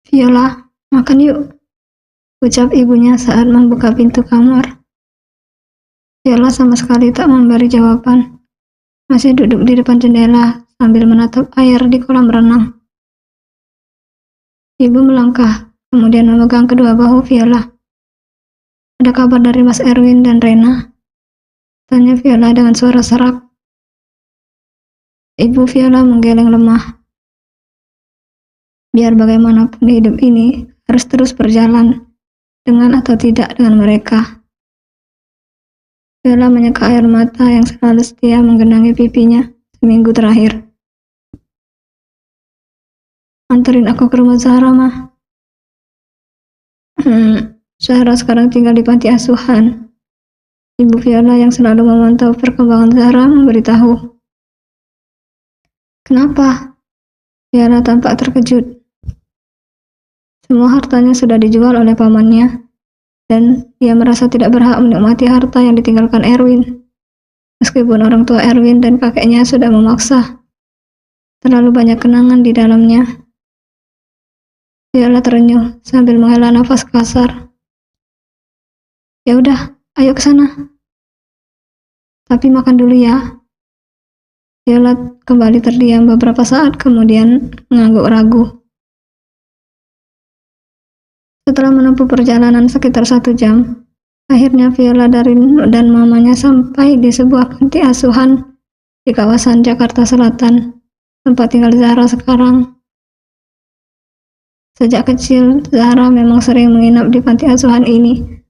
"Viola, makan yuk," ucap ibunya saat membuka pintu kamar. Viola sama sekali tak memberi jawaban, masih duduk di depan jendela sambil menatap air di kolam renang. Ibu melangkah, kemudian memegang kedua bahu Viola. "Ada kabar dari Mas Erwin dan Rena?" tanya Viola dengan suara serak. Ibu Viola menggeleng lemah. Biar bagaimanapun hidup ini harus terus berjalan, dengan atau tidak dengan mereka. Viola menyeka air mata yang selalu setia menggenangi pipinya seminggu terakhir. "Anterin aku ke rumah Zahra, mah." Zahra sekarang tinggal di panti asuhan. Ibu Viola yang selalu memantau perkembangan Zahra memberitahu. "Kenapa?" Viola tampak terkejut. Semua hartanya sudah dijual oleh pamannya, dan ia merasa tidak berhak menikmati harta yang ditinggalkan Erwin. Meskipun orang tua Erwin dan kakeknya sudah memaksa, terlalu banyak kenangan di dalamnya. Viola terenyuh sambil menghela nafas kasar. "Ya udah, ayo ke sana. Tapi makan dulu ya." Viola kembali terdiam beberapa saat kemudian mengangguk ragu. Setelah menempuh perjalanan sekitar 1 jam, akhirnya Viola dan mamanya sampai di sebuah panti asuhan di kawasan Jakarta Selatan, tempat tinggal Zahra sekarang. Sejak kecil, Zahra memang sering menginap di panti asuhan ini,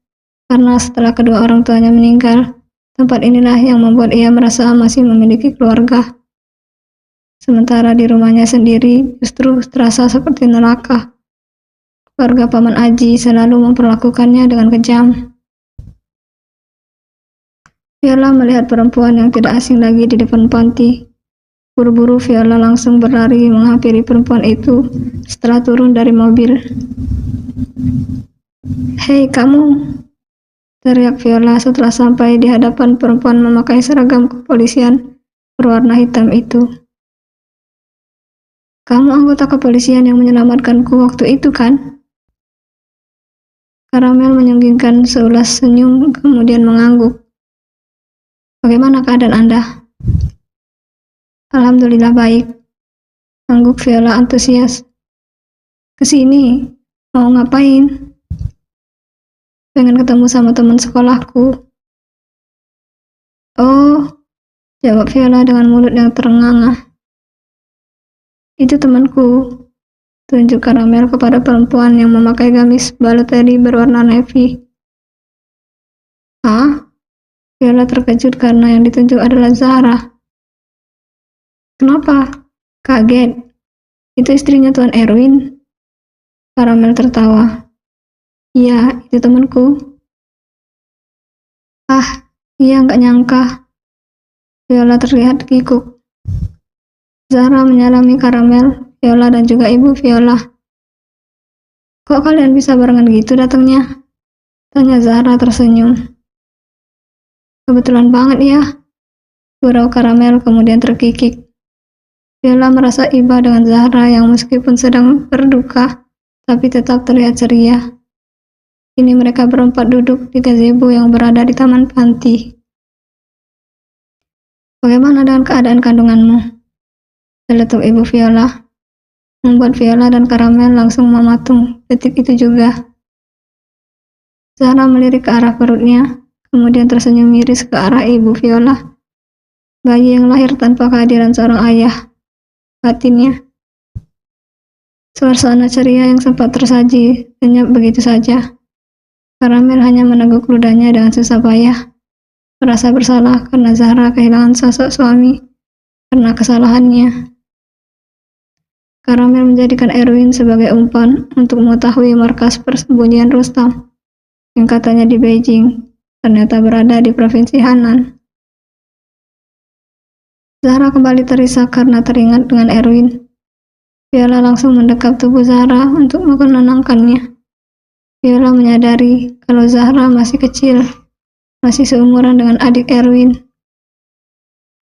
karena setelah kedua orang tuanya meninggal, tempat inilah yang membuat ia merasa masih memiliki keluarga. Sementara di rumahnya sendiri justru terasa seperti neraka. Keluarga Paman Aji selalu memperlakukannya dengan kejam. Viola melihat perempuan yang tidak asing lagi di depan panti. Buru-buru Viola langsung berlari menghampiri perempuan itu setelah turun dari mobil. "Hei kamu!" teriak Viola setelah sampai di hadapan perempuan memakai seragam kepolisian berwarna hitam itu. "Kamu anggota kepolisian yang menyelamatkanku waktu itu, kan?" Karamel menyunggingkan seulas senyum kemudian mengangguk. "Bagaimana keadaan Anda?" "Alhamdulillah baik," angguk Viola antusias. "Kesini, mau ngapain?" "Pengen ketemu sama teman sekolahku." "Oh," jawab Viola dengan mulut yang terengah-engah. "Itu temanku," tunjuk Karamel kepada perempuan yang memakai gamis Balotelli berwarna navy. "Hah?" Viola terkejut karena yang ditunjuk adalah Zahra. "Kenapa? Kaget? Itu istrinya Tuan Erwin?" Karamel tertawa. "Iya, itu temanku." "Ah, iya nggak nyangka." Viola terlihat kikuk. Zahra menyalami Karamel, Viola dan juga ibu Viola. "Kok kalian bisa barengan gitu datangnya?" tanya Zahra tersenyum. "Kebetulan banget ya," gurau Karamel kemudian terkikik. Viola merasa iba dengan Zahra yang meskipun sedang berduka, tapi tetap terlihat ceria. Kini mereka berempat duduk di gazebo yang berada di taman panti. "Bagaimana dengan keadaan kandunganmu?" celetuk ibu Viola, membuat Viola dan Karamel langsung mematung detik itu juga. Zahra melirik ke arah perutnya, kemudian tersenyum miris ke arah ibu Viola. Bayi yang lahir tanpa kehadiran seorang ayah, batinnya. Suasana ceria yang sempat tersaji lenyap begitu saja. Karamel hanya meneguk ludahnya dengan susah payah, merasa bersalah karena Zahra kehilangan sosok suami karena kesalahannya. Karamel menjadikan Erwin sebagai umpan untuk mengetahui markas persembunyian Rustam, yang katanya di Beijing, ternyata berada di Provinsi Hanan. Zahra kembali terisak karena teringat dengan Erwin. Viola langsung mendekap tubuh Zahra untuk menenangkannya. Viola menyadari kalau Zahra masih kecil, masih seumuran dengan adik Erwin.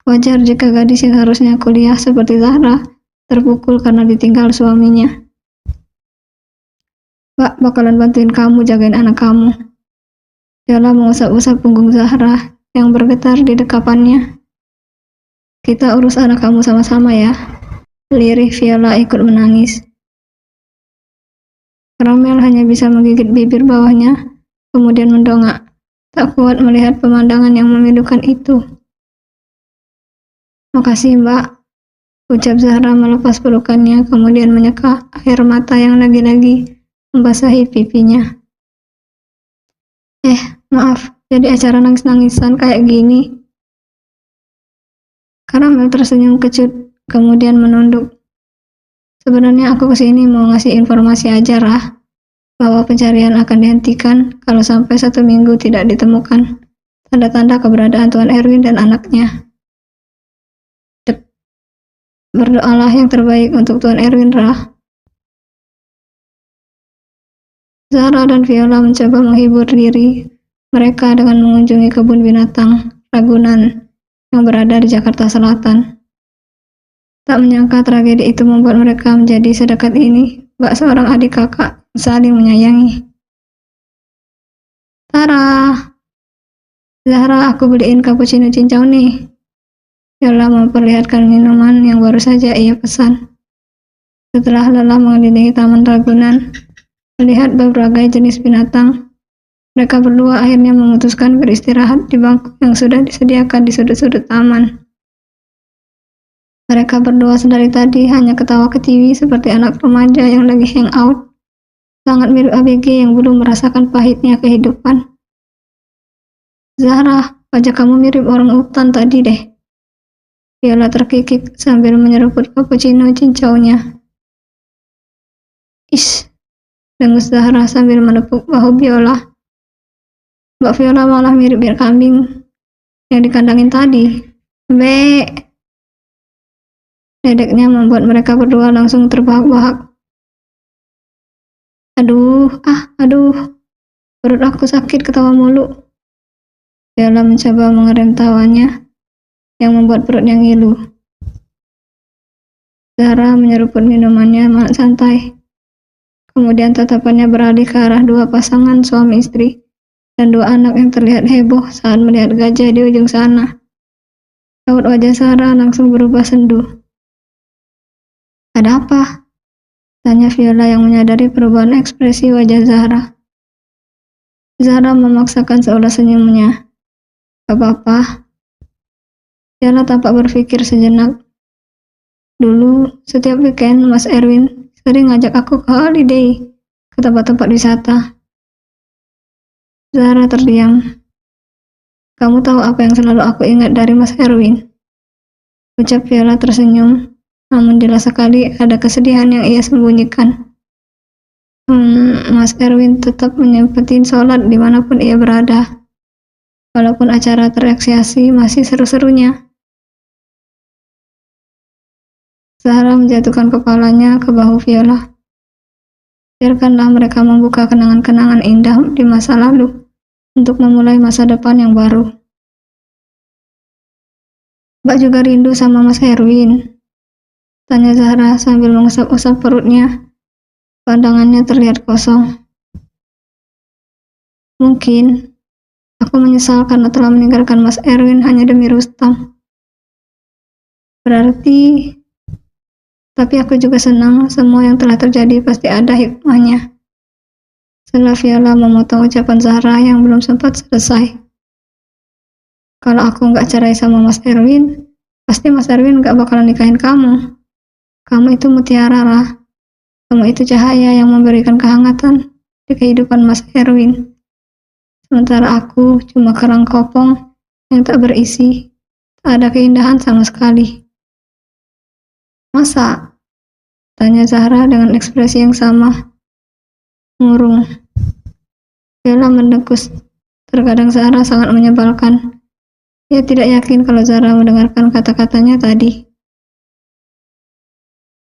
Wajar jika gadis yang harusnya kuliah seperti Zahra terpukul karena ditinggal suaminya. Mbak bakalan bantuin kamu jagain anak kamu. Viola mengusap-usap punggung Zahra yang bergetar di dekapannya. Kita urus anak kamu sama-sama ya. Lirih Viola ikut menangis. Karamel hanya bisa menggigit bibir bawahnya, kemudian mendongak. Tak kuat melihat pemandangan yang memilukan itu. Makasih Mbak, ucap Zahra melepas pelukannya, kemudian menyeka air mata yang lagi-lagi membasahi pipinya. Maaf, jadi acara nangis-nangisan kayak gini. Karamel tersenyum kecut, kemudian menunduk. Sebenarnya aku kesini mau ngasih informasi aja, Rah, bahwa pencarian akan dihentikan kalau sampai 1 minggu tidak ditemukan tanda-tanda keberadaan Tuan Erwin dan anaknya. Berdoalah yang terbaik untuk Tuan Erwin, Rah. Zahra dan Viola mencoba menghibur diri mereka dengan mengunjungi kebun binatang Ragunan yang berada di Jakarta Selatan. Tak menyangka tragedi itu membuat mereka menjadi sedekat ini, bak seorang adik kakak saling menyayangi. Tara, Zahra, aku beliin cappuccino cincau nih. Viola memperlihatkan minuman yang baru saja ia pesan. Setelah lelah mengelilingi taman Ragunan, melihat berbagai jenis binatang, mereka berdua akhirnya memutuskan beristirahat di bangku yang sudah disediakan di sudut-sudut taman. Mereka berdua sedari tadi hanya ketawa ketiwi seperti anak remaja yang lagi hangout, sangat mirip ABG yang belum merasakan pahitnya kehidupan. Zahra, wajah kamu mirip orang hutan tadi deh. Viola terkikik sambil menyeruput cappuccino cincaunya. Ish, dengus Zahra sambil menepuk bahu Viola. Mbak Viola malah mirip bir kambing yang dikandangin tadi. Be. Dedeknya membuat mereka berdua langsung terbahak-bahak. Aduh, perut aku sakit ketawa mulu. Viola mencoba mengerem tawanya yang membuat perutnya ngilu. Zahra menyeruput minumannya santai. Kemudian tatapannya beralih ke arah dua pasangan suami istri dan dua anak yang terlihat heboh saat melihat gajah di ujung sana. Raut wajah Zahra langsung berubah sendu. Ada apa? Tanya Viola yang menyadari perubahan ekspresi wajah Zahra. Zahra memaksakan seolah senyumnya. Gak apa-apa. Viola tampak berpikir sejenak. Dulu, setiap weekend Mas Erwin sering ngajak aku ke holiday, ke tempat-tempat wisata. Zahra terdiam. Kamu tahu apa yang selalu aku ingat dari Mas Erwin? Ucap Viola tersenyum, namun jelas sekali ada kesedihan yang ia sembunyikan. Mas Erwin tetap menyempetin sholat dimanapun ia berada. Walaupun acara tereksiasi masih seru-serunya. Zahra menjatuhkan kepalanya ke bahu Viola. Biarkanlah mereka membuka kenangan-kenangan indah di masa lalu untuk memulai masa depan yang baru. Mbak juga rindu sama Mas Erwin? Tanya Zahra sambil mengusap-usap perutnya. Pandangannya terlihat kosong. Mungkin aku menyesal karena telah meninggalkan Mas Erwin hanya demi Rustam. Berarti tapi aku juga senang semua yang telah terjadi pasti ada hikmahnya. Setelah Viola memotong ucapan Zahra yang belum sempat selesai. Kalau aku nggak cerai sama Mas Erwin, pasti Mas Erwin nggak bakalan nikahin kamu. Kamu itu mutiara, Rah. Kamu itu cahaya yang memberikan kehangatan di kehidupan Mas Erwin. Sementara aku cuma kerang kopong yang tak berisi, tak ada keindahan sama sekali. Masa? Tanya Zahra dengan ekspresi yang sama. Murung. Viola mendekus. Terkadang Zahra sangat menyebalkan. Ia tidak yakin kalau Zahra mendengarkan kata-katanya tadi.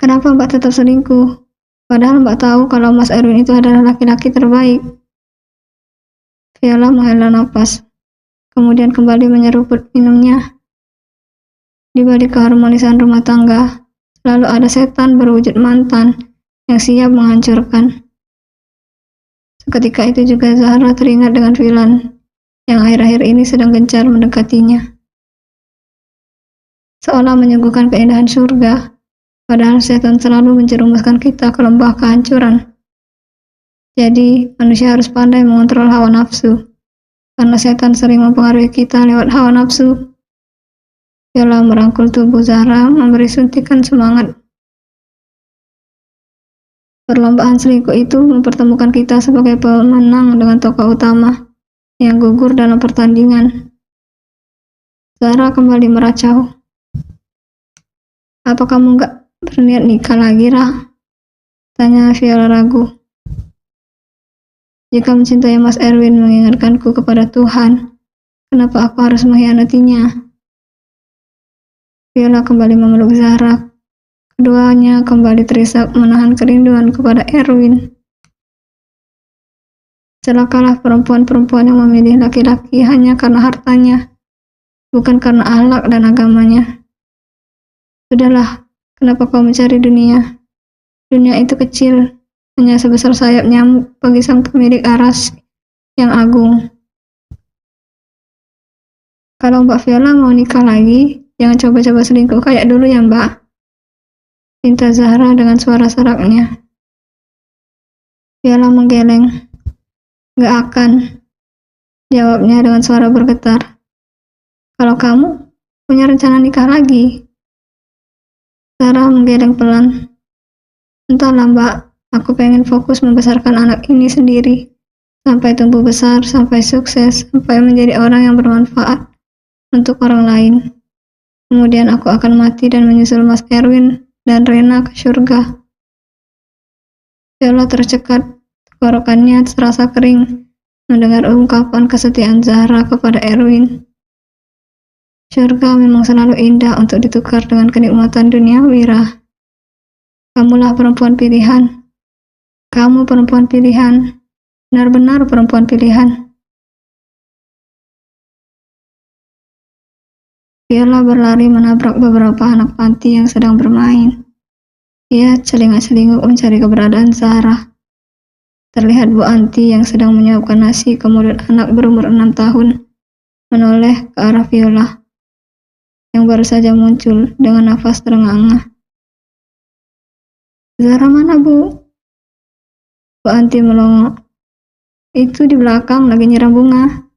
Kenapa Mbak tetap selingkuh? Padahal Mbak tahu kalau Mas Erwin itu adalah laki-laki terbaik. Viola menghela napas. Kemudian kembali menyeruput minumnya. Di balik keharmonisan rumah tangga, selalu ada setan berwujud mantan yang siap menghancurkan. Seketika itu juga Zahra teringat dengan Filan yang akhir-akhir ini sedang gencar mendekatinya, seolah menyuguhkan keindahan surga, padahal setan selalu menjerumuskan kita ke lembah kehancuran. Jadi, manusia harus pandai mengontrol hawa nafsu, karena setan sering mempengaruhi kita lewat hawa nafsu. Viola merangkul tubuh Zahra, memberi suntikan semangat. Perlombaan selingkuh itu mempertemukan kita sebagai pemenang dengan tokoh utama yang gugur dalam pertandingan. Zahra kembali meracau. Apa kamu gak berniat nikah lagi, Ra? Tanya Viola ragu. Jika mencintai Mas Erwin mengingatkanku kepada Tuhan, kenapa aku harus mengkhianatinya? Viola kembali memeluk Zahra. Keduanya kembali terisak menahan kerinduan kepada Erwin. Celakalah perempuan-perempuan yang memilih laki-laki hanya karena hartanya, bukan karena akhlak dan agamanya. Sudahlah, kenapa kau mencari dunia? Dunia itu kecil, hanya sebesar sayap nyamuk bagi sang pemilik aras yang agung. Kalau Mbak Viola mau nikah lagi, jangan coba-coba selingkuh kayak dulu ya, Mbak. Pinta Zahra dengan suara seraknya. Viola menggeleng. Gak akan, jawabnya dengan suara bergetar. Kalau kamu punya rencana nikah lagi? Zahra menggeleng pelan. Entahlah Mbak, aku pengen fokus membesarkan anak ini sendiri. Sampai tumbuh besar, sampai sukses, sampai menjadi orang yang bermanfaat untuk orang lain. Kemudian aku akan mati dan menyusul Mas Erwin dan Rena ke surga. Viola tercekat, tenggorokannya terasa kering mendengar ungkapan kesetiaan Zahra kepada Erwin. Surga memang selalu indah untuk ditukar dengan kenikmatan duniawi, Ra. Kamulah perempuan pilihan. Kamu perempuan pilihan. Benar-benar perempuan pilihan. Viola berlari menabrak beberapa anak panti yang sedang bermain. Ia celingak-celinguk mencari keberadaan Zahra. Terlihat Bu Anti yang sedang menyiapkan nasi ke mulut anak berumur 6 tahun, menoleh ke arah Viola, yang baru saja muncul dengan nafas terengah-engah. Zahra mana, Bu? Bu Anti melongo. Itu di belakang lagi nyiram bunga.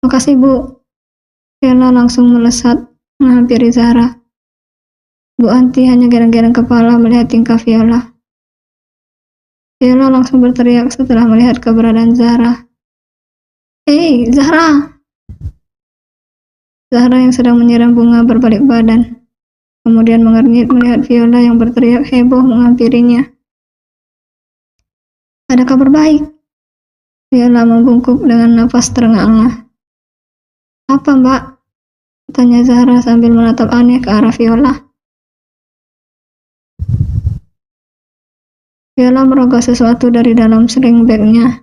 Makasih, Bu. Viola langsung melesat menghampiri Zahra. Bu Anti hanya geleng-geleng kepala melihat tingkah Viola. Viola langsung berteriak setelah melihat keberadaan Zahra. Hei, Zahra! Zahra yang sedang menyiram bunga berbalik badan, kemudian mengernyit melihat Viola yang berteriak heboh menghampirinya. Ada kabar baik. Viola membungkuk dengan nafas terengah-engah. Apa, Mbak? Tanya Zahra sambil menatap aneh ke arah Viola. Viola merogoh sesuatu dari dalam sling bag-nya.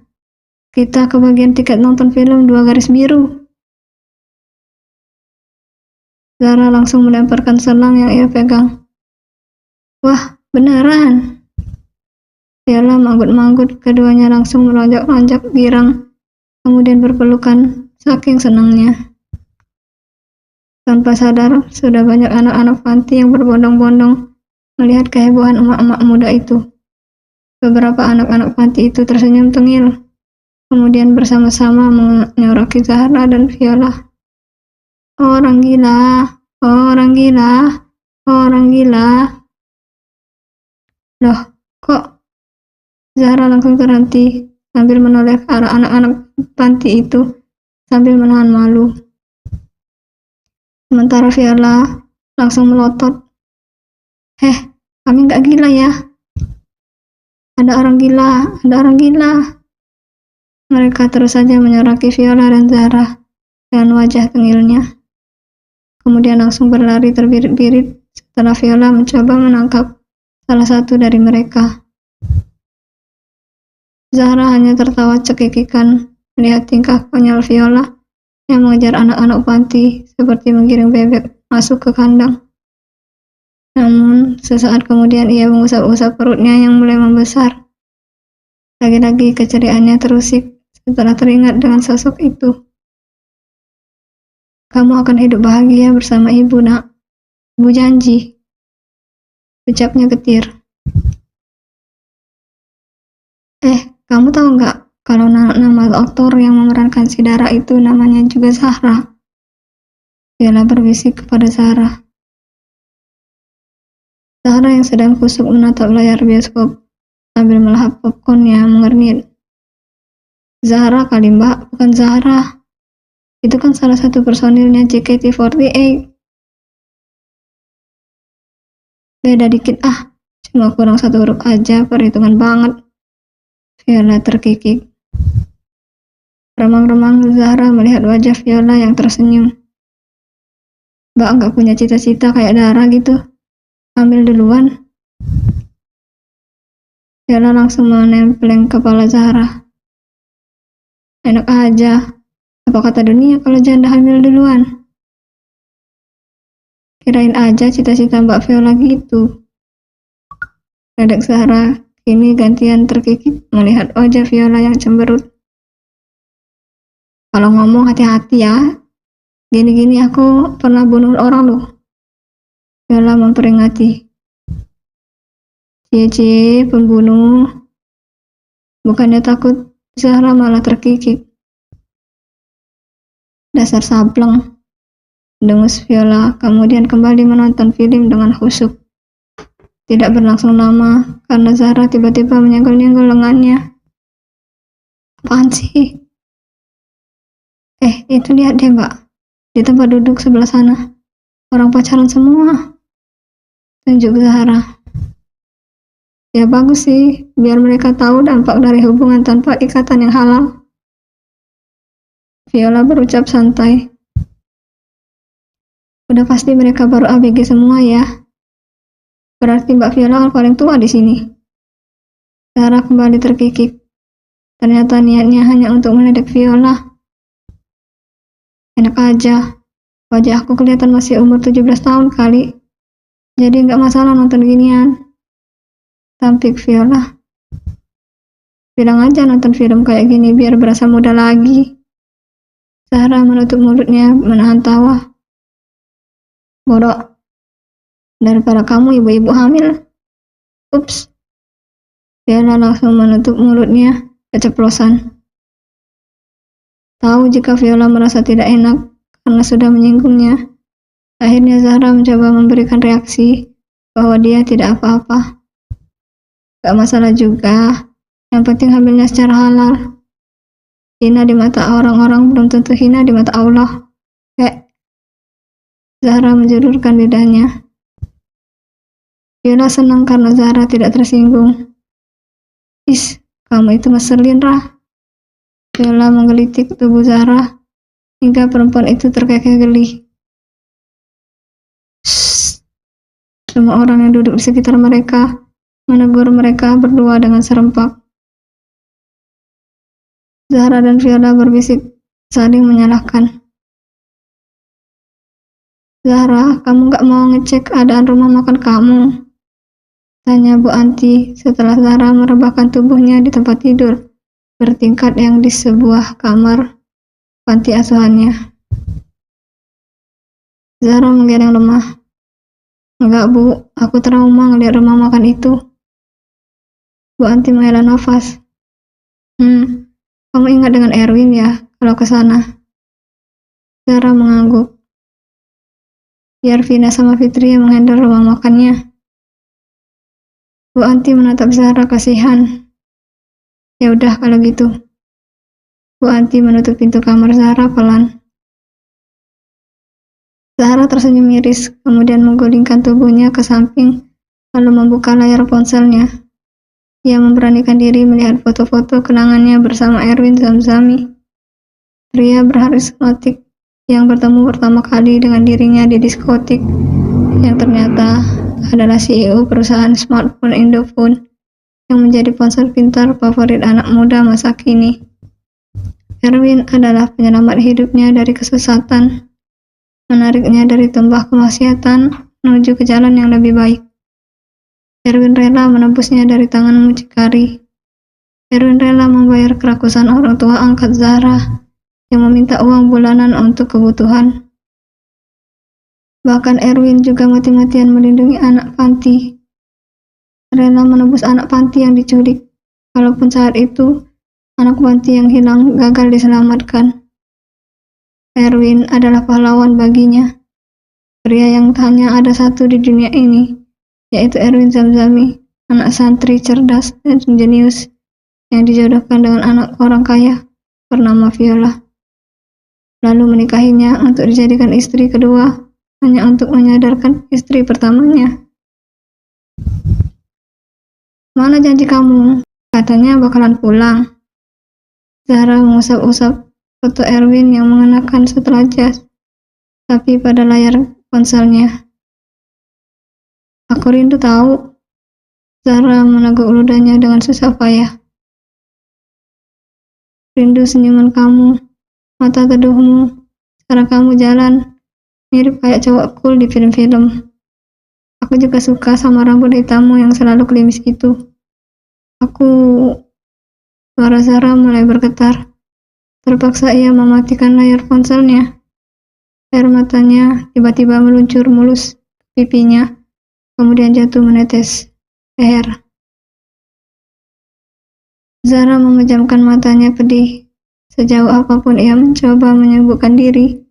Kita kebagian tiket nonton film 2 garis biru. Zahra langsung melemparkan selang yang ia pegang. Wah, beneran. Viola manggut-manggut, keduanya langsung melonjak-lonjak girang, kemudian berpelukan saking senangnya. Tanpa sadar, sudah banyak anak-anak panti yang berbondong-bondong melihat kehebohan emak-emak muda itu. Beberapa anak-anak panti itu tersenyum tengil, kemudian bersama-sama menyoraki Zahra dan Viola. Orang gila, orang gila, orang gila. Loh, kok? Zahra langsung terhenti sambil menoleh ke arah anak-anak panti itu sambil menahan malu. Sementara Viola langsung melotot. Kami gak gila ya? Ada orang gila, ada orang gila. Mereka terus saja menyoraki Viola dan Zahra dengan wajah tengilnya. Kemudian langsung berlari terbirit-birit setelah Viola mencoba menangkap salah satu dari mereka. Zahra hanya tertawa cekikikan melihat tingkah konyol Viola yang mengejar anak-anak panti seperti menggiring bebek masuk ke kandang. Namun, sesaat kemudian ia mengusap-usap perutnya yang mulai membesar. Lagi-lagi keceriaannya terusik setelah teringat dengan sosok itu. Kamu akan hidup bahagia bersama ibu, nak. Ibu janji, ucapnya getir. Kamu tahu nggak kalau nama aktor yang memerankan si Dara itu namanya juga Zahra? Bella berbisik kepada Zahra. Zahra yang sedang kusuk menatap layar bioskop sambil melahap popcornnya mengernyit. Zahra kali mbak, bukan Zahra. Itu kan salah satu personilnya JKT48. Beda dikit ah, cuma kurang satu huruf aja, perhitungan banget. Viola terkikik. Remang-remang Zahra melihat wajah Viola yang tersenyum. Mbak nggak punya cita-cita kayak Dara gitu? Ambil duluan. Viola langsung menempeleng kepala Zahra. Enak aja. Apa kata dunia kalau janda hamil duluan? Kirain aja cita-cita Mbak Viola gitu. Ledek Zahra kini gantian terkikik melihat wajah Viola yang cemberut. Kalau ngomong hati-hati ya. Gini-gini aku pernah bunuh orang loh. Viola memperingati. Cie pembunuh. Bukannya takut, Zahra malah terkikik. Dasar sableng. Dengus Viola kemudian kembali menonton film dengan khusyuk. Tidak berlangsung lama karena Zahra tiba-tiba menyenggol-nyenggol lengannya. Apaan sih? Itu lihat deh mbak, di tempat duduk sebelah sana. Orang pacaran semua. Tunjuk Zahra. Ya bagus sih, biar mereka tahu dampak dari hubungan tanpa ikatan yang halal. Viola berucap santai. Udah pasti mereka baru ABG semua ya. Berarti Mbak Viola paling tua di sini. Zahra kembali terkikik. Ternyata niatnya hanya untuk meledek Viola. Enak aja. Wajah aku kelihatan masih umur 17 tahun kali. Jadi nggak masalah nonton ginian. Tampik Viola. Bilang aja nonton film kayak gini biar berasa muda lagi. Zahra menutup mulutnya menahan tawa. Bodoh. Daripada kamu ibu-ibu hamil. Ups. Viola langsung menutup mulutnya keceplosan. Tahu jika Viola merasa tidak enak karena sudah menyinggungnya. Akhirnya Zahra mencoba memberikan reaksi bahwa dia tidak apa-apa. Gak masalah juga. Yang penting hamilnya secara halal. Hina di mata orang-orang belum tentu hina di mata Allah. Zahra menjulurkan lidahnya. Viola senang karena Zahra tidak tersinggung. Kamu itu ngeselin, Rah. Viola menggelitik tubuh Zahra hingga perempuan itu terkekeh geli. Semua orang yang duduk di sekitar mereka menegur mereka berdua dengan serempak. Zahra dan Viola berbisik saling menyalahkan. Zahra, kamu gak mau ngecek keadaan rumah makan kamu? Tanya Bu Anti setelah Zahra merebahkan tubuhnya di tempat tidur bertingkat yang di sebuah kamar panti asuhannya. Zahra menggeleng lemah. Enggak Bu, aku trauma ngeliat rumah makan itu. Bu Anti menghela nafas. Kamu ingat dengan Erwin ya kalau ke sana? Zahra mengangguk. Biar Vina sama Fitri yang menghandle rumah makannya. Bu Anti menatap Zahra kasihan. Ya udah kalau gitu. Bu Anti menutup pintu kamar Zahra pelan. Zahra tersenyum miris, kemudian menggulingkan tubuhnya ke samping, lalu membuka layar ponselnya. Ia memberanikan diri melihat foto-foto kenangannya bersama Erwin Zamzami, pria berkarismatik yang bertemu pertama kali dengan dirinya di diskotik, yang ternyata adalah CEO perusahaan smartphone Indophone yang menjadi ponsel pintar favorit anak muda masa kini. Erwin adalah penyelamat hidupnya dari kesesatan, menariknya dari tumbah kemaksiatan menuju ke jalan yang lebih baik. Erwin rela menebusnya dari tangan mucikari. Erwin rela membayar kerakusan orang tua angkat Zahra yang meminta uang bulanan untuk kebutuhan. Bahkan Erwin juga mati-matian melindungi anak panti, rela menebus anak panti yang diculik, walaupun saat itu anak panti yang hilang gagal diselamatkan. Erwin adalah pahlawan baginya. Pria yang hanya ada satu di dunia ini, yaitu Erwin Zamzami, anak santri cerdas dan jenius yang dijodohkan dengan anak orang kaya bernama Viola, lalu menikahinya untuk dijadikan istri kedua hanya untuk menyadarkan istri pertamanya. "Mana janji kamu? Katanya bakalan pulang." Zahra mengusap-usap foto Erwin yang mengenakan setelah jas, tapi pada layar ponselnya. "Aku rindu tahu." Zahra meneguk ludahnya dengan susah payah. "Rindu senyuman kamu, mata teduhmu, cara kamu jalan, mirip kayak cowok cool di film-film. Aku juga suka sama rambut hitammu yang selalu klimis itu. Aku..." Suara Zahra mulai bergetar. Terpaksa ia mematikan layar ponselnya. Air matanya tiba-tiba meluncur mulus ke pipinya, kemudian jatuh menetes leher. Zahra memejamkan matanya pedih. Sejauh apapun ia mencoba menyembuhkan diri,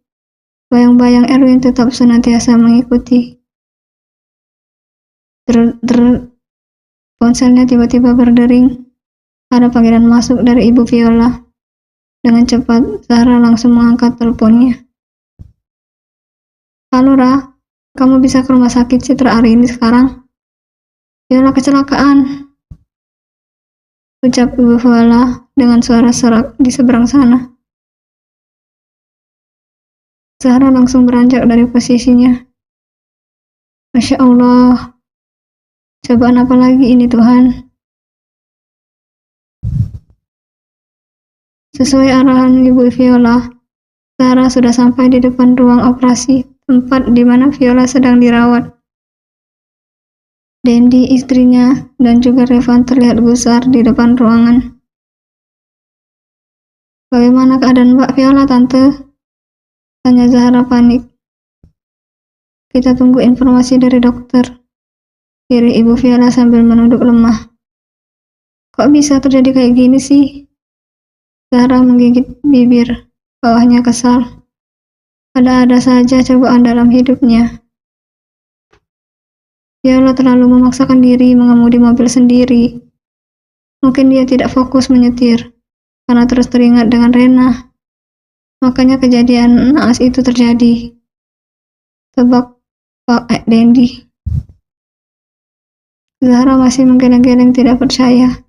bayang-bayang Erwin tetap senantiasa mengikuti. Ponselnya tiba-tiba berdering. Ada panggilan masuk dari Ibu Viola. Dengan cepat, Zahra langsung mengangkat teleponnya. "Halo, Ra, kamu bisa ke rumah sakit Citra hari ini sekarang? Viola kecelakaan," ucap Ibu Viola dengan suara serak di seberang sana. Zahra langsung beranjak dari posisinya. Masya Allah, cobaan apa lagi ini Tuhan? Sesuai arahan Ibu Viola, Zahra sudah sampai di depan ruang operasi, tempat di mana Viola sedang dirawat. Dendi, istrinya, dan juga Revan terlihat gusar di depan ruangan. "Bagaimana keadaan Mbak Viola, Tante?" tanya Zahra panik. "Kita tunggu informasi dari dokter," kiri Ibu Viola sambil menunduk lemah. "Kok bisa terjadi kayak gini sih?" Zahra menggigit bibir, bawahnya kesal. Ada-ada saja cobaan dalam hidupnya. Viola terlalu memaksakan diri mengemudi mobil sendiri. Mungkin dia tidak fokus menyetir, karena terus teringat dengan Rena. Makanya kejadian naas itu terjadi. Tebak Pak Dendi. Zahra masih menggeleng-geleng tidak percaya.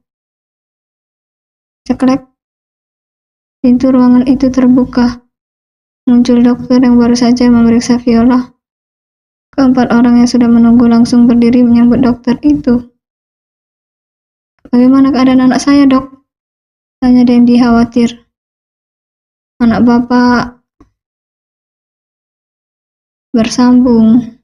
Ceklek. Pintu ruangan itu terbuka. Muncul dokter yang baru saja memeriksa Viola. Keempat orang yang sudah menunggu langsung berdiri menyambut dokter itu. "Bagaimana keadaan anak saya, Dok?" tanya Dendi khawatir. "Anak Bapak..." Bersambung.